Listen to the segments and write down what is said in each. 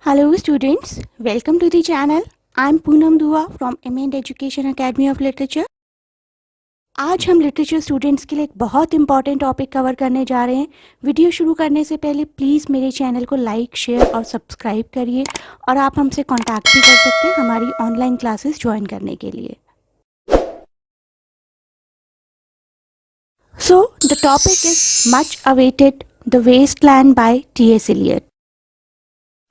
Hello students, welcome to the channel. I'm Poonam Dua from M&A Education Academy of Literature. आज हम literature students के लिए एक बहुत इंपॉर्टेंट टॉपिक कवर करने जा रहे हैं। वीडियो शुरू करने से पहले प्लीज़ मेरे चैनल को लाइक, शेयर और सब्सक्राइब करिए और आप हमसे कांटेक्ट भी कर सकते हैं हमारी ऑनलाइन क्लासेस ज्वाइन करने के लिए। So the topic is much awaited, the Wasteland by T S. Eliot.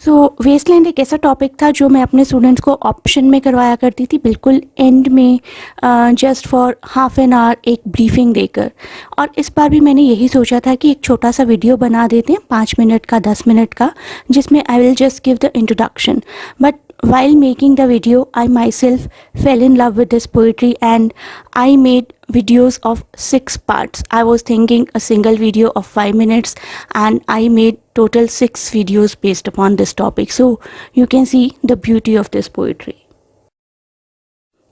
So Wasteland एक ऐसा टॉपिक था जो मैं अपने स्टूडेंट्स को ऑप्शन में करवाया करती थी, बिल्कुल एंड में, just for half an hour एक ब्रीफिंग देकर। और इस बार भी मैंने यही सोचा था कि एक छोटा सा वीडियो बना देते हैं 5 मिनट का, 10 मिनट का, जिसमें I will just give the introduction. But while making the video, I myself fell in love with this poetry and I made videos of 6 parts. I was thinking a single video of 5 minutes and I made total 6 videos based upon this topic. So you can see the beauty of this poetry.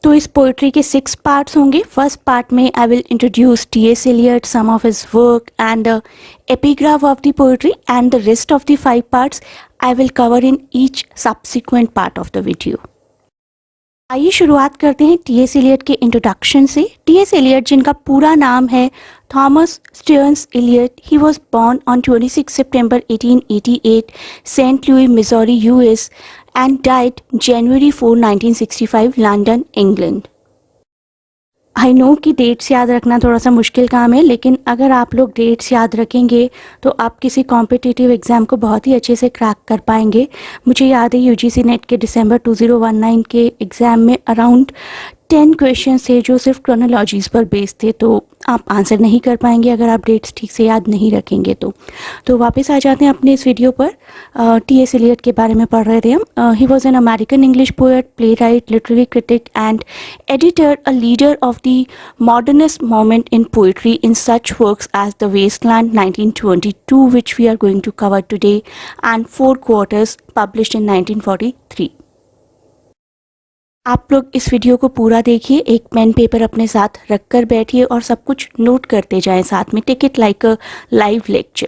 तो इस poetry के 6 parts होंगे। First part में I will introduce T S. Eliot, some of his work and the epigraph of the poetry, and the rest of the 5 parts I will cover in each subsequent part of the video. आइए शुरुआत करते हैं T S. Eliot के introduction से। T S. Eliot, जिनका पूरा नाम है Thomas Stevens Eliot, he was born on 26 सितंबर 1888, Saint Louis, Missouri, US, and died January 4, 1965, London, England. I know कि डेट्स याद रखना थोड़ा सा मुश्किल काम है, लेकिन अगर आप लोग डेट्स याद रखेंगे तो आप किसी कॉम्पिटिटिव एग्ज़ाम को बहुत ही अच्छे से क्रैक कर पाएंगे। मुझे याद है यूजीसी नेट के दिसंबर 2019 के एग्ज़ाम में अराउंड 10 क्वेश्चन थे जो सिर्फ क्रोनोलॉजीज़ पर बेस्ड थे, तो आप आंसर नहीं कर पाएंगे अगर आप डेट्स ठीक से याद नहीं रखेंगे। तो वापस आ जाते हैं अपने इस वीडियो पर। टी.एस. एलियट के बारे में पढ़ रहे थे हम। He was an American English poet, playwright, literary critic and editor, a leader of the modernist moment in poetry in such works as the Wasteland 1922, which we are going to cover today, and 4 quarters published in 1943। आप लोग इस video को पूरा देखिए, एक pen paper अपने साथ रख कर बैठिए और सब कुछ नोट करते जाएं साथ में। Take it like a live lecture.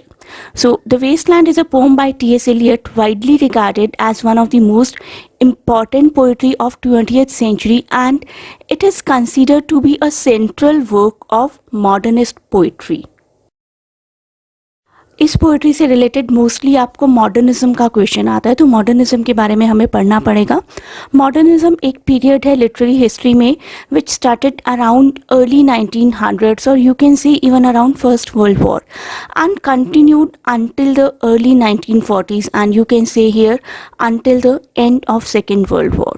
So, The Wasteland is a poem by T.S. Eliot, widely regarded as one of the most important poetry of 20th century, and it is considered to be a central work of modernist poetry. इस poetry से related mostly आपको modernism का question आता है, तो modernism के बारे में हमें पढ़ना पड़ेगा। मॉडर्निज्म एक पीरियड है लिटरेरी हिस्ट्री में which started around early 1900s, और you can see even around first world war, and continued until the early 1940s, and you can say here until the end of Second World War.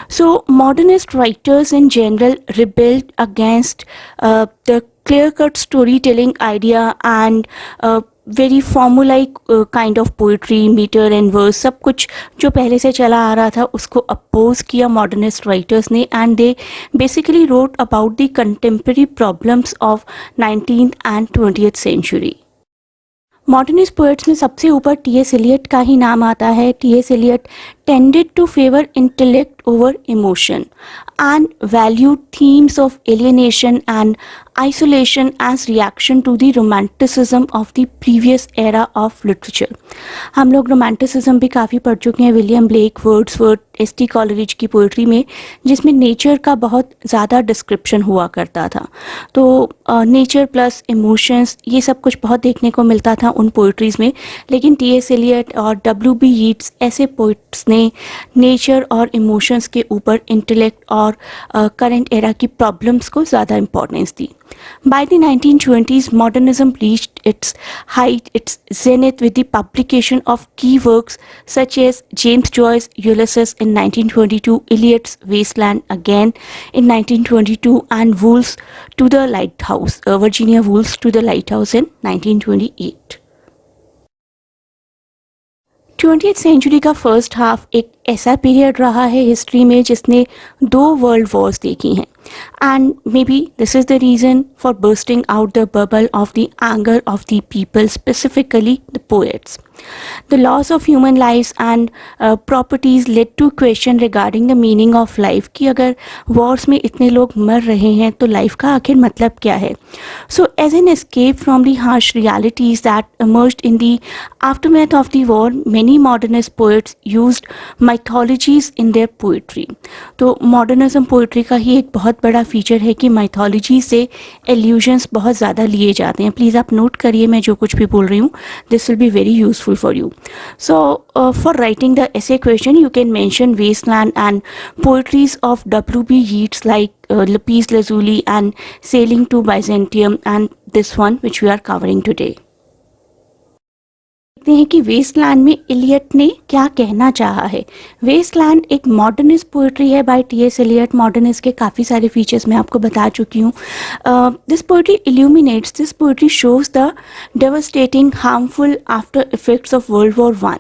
So modernist writers in general rebelled against the clear-cut storytelling idea and very formulaic kind of poetry, meter and verse, सब कुछ जो पहले से चला आ रहा था उसको oppose किया मॉडर्निस्ट राइटर्स ने, and they basically wrote about the contemporary problems of 19th and 20th century. Modernist poets में सबसे ऊपर टी.एस. एलियट का ही नाम आता है। T S. Eliot tended to favour intellect over emotion and valued themes of alienation and isolation as reaction to the romanticism of the previous era of literature. हम लोग romanticism भी काफ़ी पढ़ चुके हैं William Blake, Wordsworth, ST. Coleridge की poetry में, जिसमें नेचर का बहुत ज़्यादा डिस्क्रिप्शन हुआ करता था। तो नेचर प्लस इमोशंस, ये सब कुछ बहुत देखने को मिलता था उन पोइट्रीज़ में। लेकिन टी.एस. एलियट और डब्ल्यू.बी. यीट्स ऐसे पोइट्स ने नेचर और इमोशंस के ऊपर इंटेलेक्ट और करंट एरा की प्रॉब्लम्स को ज़्यादा importance the. By the 1920s, modernism reached its height, its zenith, with the publication of key works such as James Joyce's Ulysses in 1922, Eliot's Wasteland again in 1922, and Wool's To the Lighthouse, Virginia Woolf's To the Lighthouse in 1928. 20th century का first half एक ऐसा period रहा है history में जिसने 2 world Wars देखी हैं, and may be this is the reason for bursting out the bubble of the anger of the people, specifically the poets. The loss of human lives and properties led to question regarding the meaning of life, कि अगर wars में इतने लोग मर रहे हैं तो life का आखिर मतलब क्या है. So as an escape from the harsh realities that emerged in the aftermath of the war, many modernist poets used mythologies in their poetry. तो मॉडर्निज्म पोइट्री का ही एक बहुत बड़ा फीचर है कि माइथोलॉजी से एल्यूजन्स बहुत ज़्यादा लिए जाते हैं. प्लीज़ आप नोट करिए मैं जो कुछ भी बोल रही हूँ, this will be very useful for you. So for writing the essay question you can mention wasteland and poetries of W.B. Yeats like Lapis Lazuli and Sailing to Byzantium and this one which we are covering today. देखते हैं कि Westland में Elliot ने क्या कहना चाहा है. Westland एक मॉडर्निस्ट पोइट्री है बाय टी.एस. एलियट. मॉडर्निस्ट के काफ़ी सारे फीचर्स मैं आपको बता चुकी हूँ. This poetry illuminates, this poetry shows the devastating harmful after effects of world war one.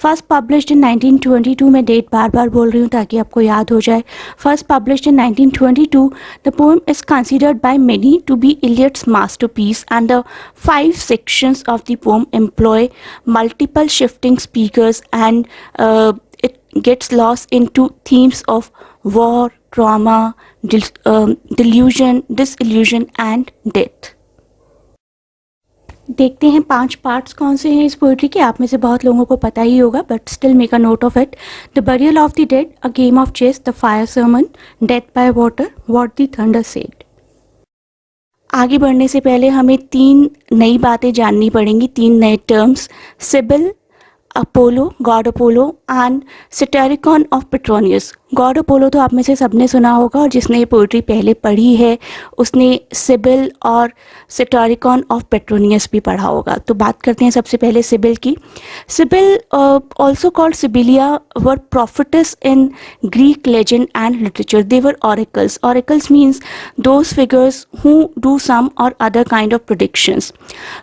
First published in 1922. मैं डेट बार बार बोल रही हूँ ताकि आपको याद हो जाए. First published in 1922. The poem is considered by many to be Eliot's masterpiece and the 5 sections of the poem employ multiple shifting speakers and it gets lost into themes of war, trauma, delusion, disillusion and death. देखते हैं 5 parts कौन से हैं इस poetry के. आप में से बहुत लोगों को पता ही होगा but still make a note of it. The burial of the dead, a game of chess, the fire sermon, death by water, what the thunder said. आगे बढ़ने से पहले हमें 3 नई बातें जाननी पड़ेंगी, 3 नए terms. Sibyl, Apollo, god Apollo and Satyricon of Petronius. God Apollo तो आप में से सबने सुना होगा और जिसने ये पोइट्री पहले पढ़ी है उसने सिबिल और सेटेरिकॉन ऑफ पेट्रोनियस भी पढ़ा होगा. तो बात करते हैं सबसे पहले सिबिल की. Sibyl also called Sibylla were prophetesses in Greek legend and literature. They were oracles. Oracles means those figures who do some or other kind of predictions.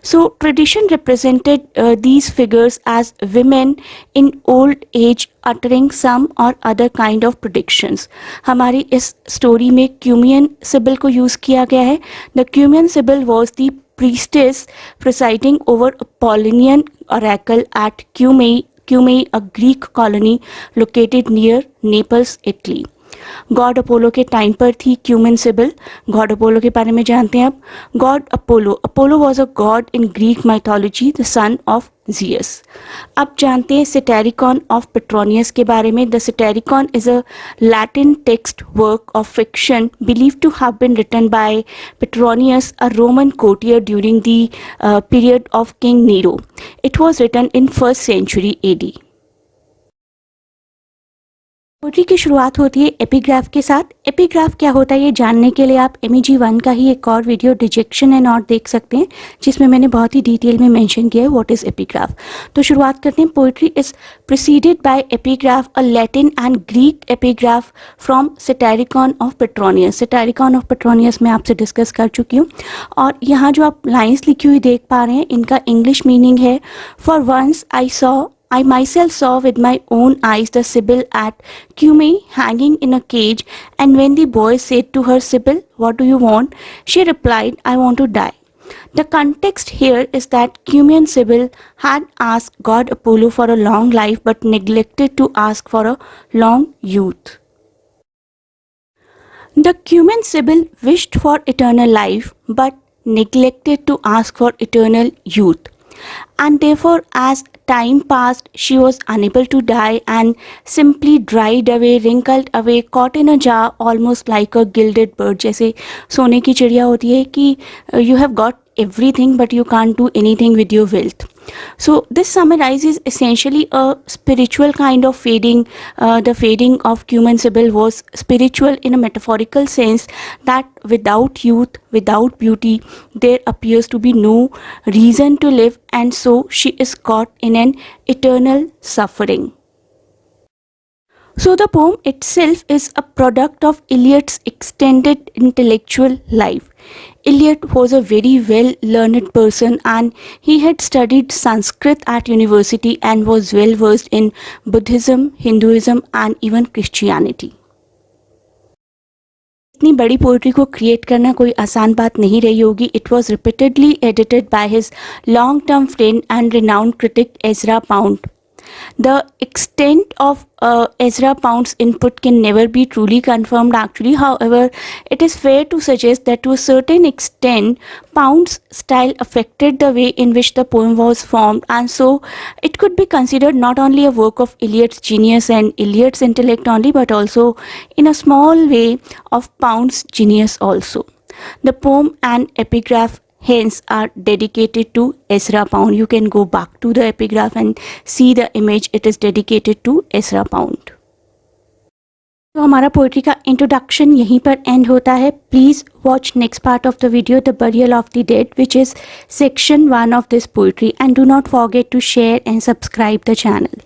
So tradition represented these figures as women in old age uttering some or other kind of predictions. हमारी इस story में Cumaean CIBIL को use किया गया है. The Cumaean CIBIL was the priestess presiding over Apollonian oracle at Cumae, a Greek colony located near Naples, Italy. God Apollo के time पर थी क्यूमन सिबिल. गॉड अपोलो के बारे में जानते हैं आप. God Apollo, Apollo was a god in Greek mythology, the son of Zeus. अब जानते हैं सेटेरिकॉन ऑफ पेट्रोनियस के बारे में. The Satyricon is a Latin text work of fiction believe to have been written by Petronius, a Roman courtier during the period of king Nero. It was written in 1st century AD. Poetry की शुरुआत होती है epigraph के साथ. Epigraph क्या होता है ये जानने के लिए आप MEG 1 का ही एक और वीडियो डिजेक्शन एंड नॉट देख सकते हैं जिसमें मैंने बहुत ही डिटेल में मेंशन किया है व्हाट इज़ एपिग्राफ. तो शुरुआत करते हैं. Poetry is preceded by epigraph, a Latin and Greek epigraph from Satyricon of Petronius. Satyricon of Petronius मैं आपसे डिस्कस कर चुकी हूँ और यहाँ जो आप लाइन्स लिखी हुई देख पा रहे हैं इनका इंग्लिश मीनिंग है. For once I myself saw with my own eyes the Sibyl at Cumae hanging in a cage, and when the boy said to her, Sibyl, what do you want? She replied, I want to die. The context here is that Cumaean Sibyl had asked god Apollo for a long life but neglected to ask for a long youth. The Cumaean Sibyl wished for eternal life but neglected to ask for eternal youth. And therefore, as time passed, she was unable to die and simply dried away, wrinkled away, caught in a jar, almost like a gilded bird. जैसे सोने की चिड़िया होती है कि you have got everything but you can't do anything with your wealth. So this summarizes essentially a spiritual kind of fading. The fading of Cumaean Sibyl was spiritual in a metaphorical sense that without youth, without beauty, there appears to be no reason to live, and so she is caught in an eternal suffering. So the poem itself is a product of Eliot's extended intellectual life. Eliot was a very well-learned person and he had studied Sanskrit at university and was well versed in Buddhism, Hinduism and even Christianity. इतनी बड़ी poetry को create करना कोई आसान बात नहीं रही होगी. It was repeatedly edited by his long term friend and renowned critic Ezra pound. The extent of Ezra Pound's input can never be truly confirmed actually. However, it is fair to suggest that to a certain extent, Pound's style affected the way in which the poem was formed, and so it could be considered not only a work of Eliot's genius and Eliot's intellect only, but also in a small way of Pound's genius also. The poem and epigraph hence are dedicated to Ezra Pound. You can go back to the epigraph and see the image. It is dedicated to Ezra Pound. तो हमारा poetry का introduction यहीं पर end होता है. Please watch next part of the video, the burial of the dead, which is section 1 of this poetry, and do not forget to share and subscribe the channel.